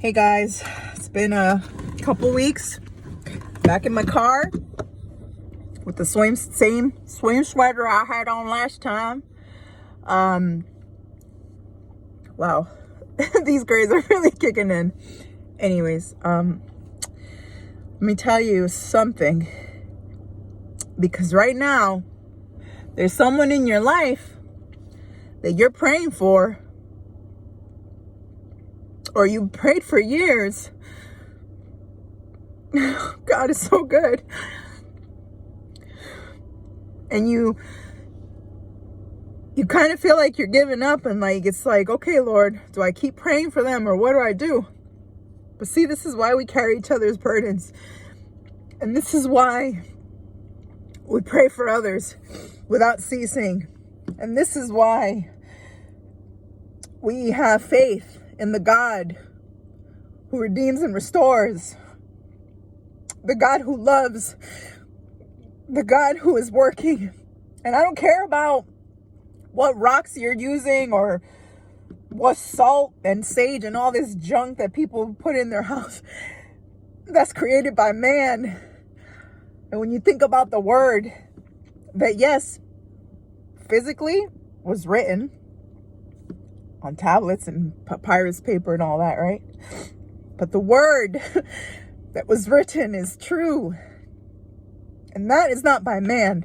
Hey guys, it's been a couple weeks. Back in my car with the same swim sweater I had on last time. Wow, these grades are really kicking in. Anyways, let me tell you something. Because right now, there's someone in your life that you're praying for, or you prayed for years. God is so good. And you kind of feel like you're giving up, and like it's like, okay, Lord, do I keep praying for them or what do I do? But see, this is why we carry each other's burdens. And this is why we pray for others without ceasing. And this is why we have faith in the God who redeems and restores, the God who loves, the God who is working. And I don't care about what rocks you're using or what salt and sage and all this junk that people put in their house. That's created by man. And when you think about the word that, yes, physically was written on tablets and papyrus paper and all that, right? But the word that was written is true. And that is not by man.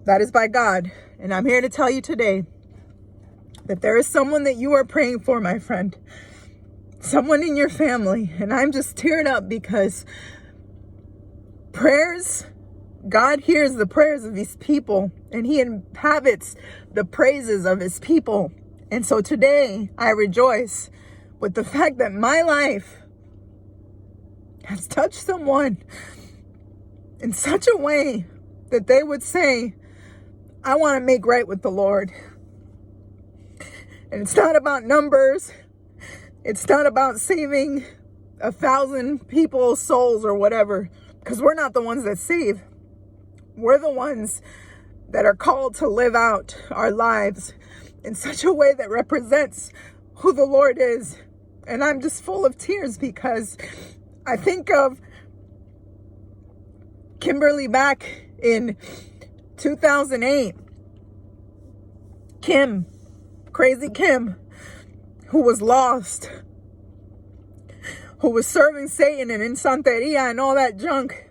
That is by God. And I'm here to tell you today that there is someone that you are praying for, my friend. Someone in your family. And I'm just teared up because prayers, God hears the prayers of his people, and he inhabits the praises of his people. And so today I rejoice with the fact that my life has touched someone in such a way that they would say, I want to make right with the Lord. And it's not about numbers. It's not about saving 1,000 people's souls or whatever, because we're not the ones that save. We're the ones that are called to live out our lives in such a way that represents who the Lord is. And I'm just full of tears because I think of Kimberly back in 2008. Kim, crazy Kim, who was lost, who was serving Satan and in Santeria and all that junk,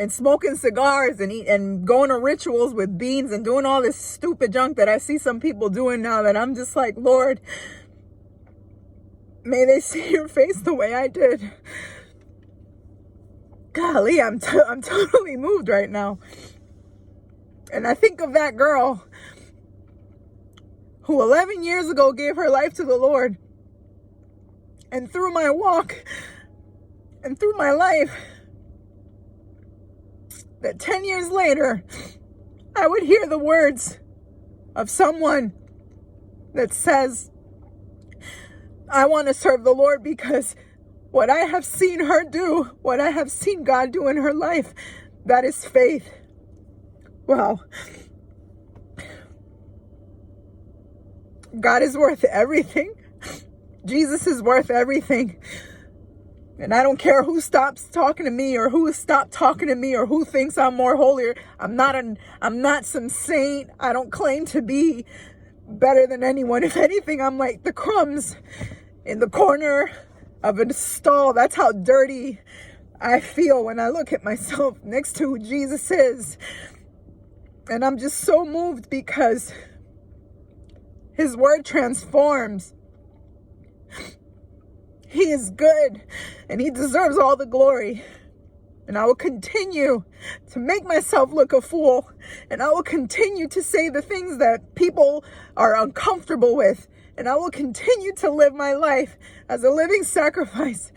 and smoking cigars and going to rituals with beans and doing all this stupid junk that I see some people doing now, that I'm just like, Lord, may they see your face the way I did. Golly, I'm totally moved right now. And I think of that girl who 11 years ago gave her life to the Lord. And through my walk and through my life, that 10 years later, I would hear the words of someone that says, I want to serve the Lord because what I have seen her do, what I have seen God do in her life, that is faith. Wow. God is worth everything. Jesus is worth everything. And I don't care who stops talking to me or who has stopped talking to me or who thinks I'm more holier. I'm not some saint. I don't claim to be better than anyone. If anything, I'm like the crumbs in the corner of a stall. That's how dirty I feel when I look at myself next to who Jesus is. And I'm just so moved because his word transforms. He is good and he deserves all the glory. And I will continue to make myself look a fool. And I will continue to say the things that people are uncomfortable with. And I will continue to live my life as a living sacrifice.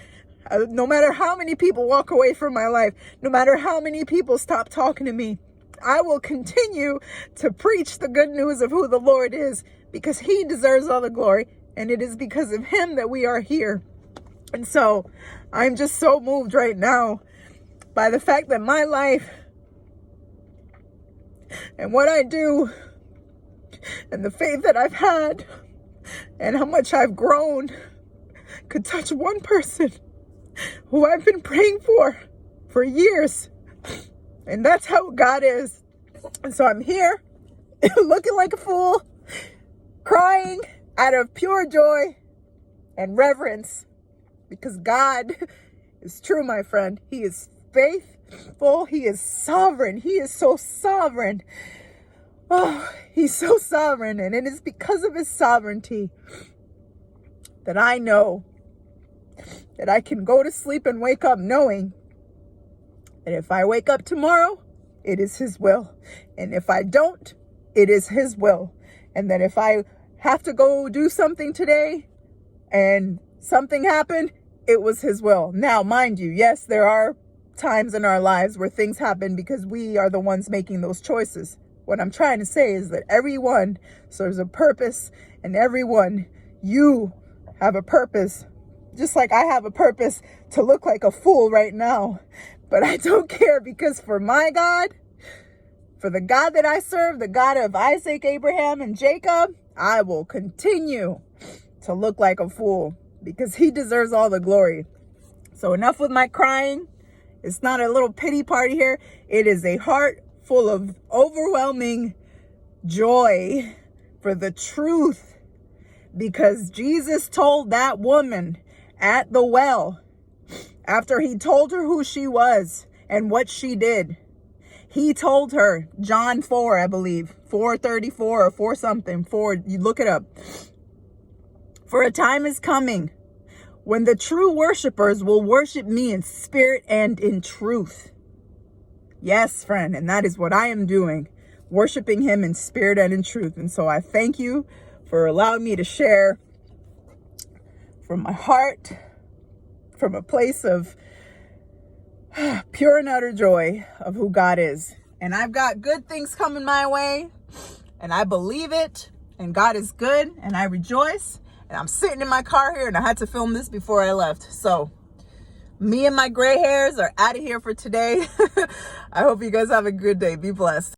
No matter how many people walk away from my life, no matter how many people stop talking to me, I will continue to preach the good news of who the Lord is, because he deserves all the glory. And it is because of him that we are here. And so I'm just so moved right now by the fact that my life and what I do and the faith that I've had and how much I've grown could touch one person who I've been praying for years. And that's how God is. And so I'm here looking like a fool, crying out of pure joy and reverence, because God is true, my friend. He is faithful. He is sovereign. He is so sovereign. Oh, he's so sovereign. And it is because of his sovereignty that I know that I can go to sleep and wake up knowing that if I wake up tomorrow, it is his will. And if I don't, it is his will. And that if I have to go do something today and something happened, it was his will. Now, mind you, yes, there are times in our lives where things happen because we are the ones making those choices. What I'm trying to say is that everyone serves a purpose, and everyone, you have a purpose. Just like I have a purpose to look like a fool right now. But I don't care, because for my God, for the God that I serve, the God of Isaac, Abraham, and Jacob, I will continue to look like a fool, because he deserves all the glory. So enough with my crying. It's not a little pity party here. It is a heart full of overwhelming joy for the truth, because Jesus told that woman at the well, after he told her who she was and what she did, he told her, John 4, I believe, 4:34 or 4 something, 4, you look it up. For a time is coming when the true worshipers will worship me in spirit and in truth. Yes, friend, and that is what I am doing, worshiping him in spirit and in truth. And so I thank you for allowing me to share from my heart, from a place of pure and utter joy of who God is. And I've got good things coming my way, and I believe it, and God is good, and I rejoice. And I'm sitting in my car here, and I had to film this before I left. So me and my gray hairs are out of here for today. I hope you guys have a good day. Be blessed.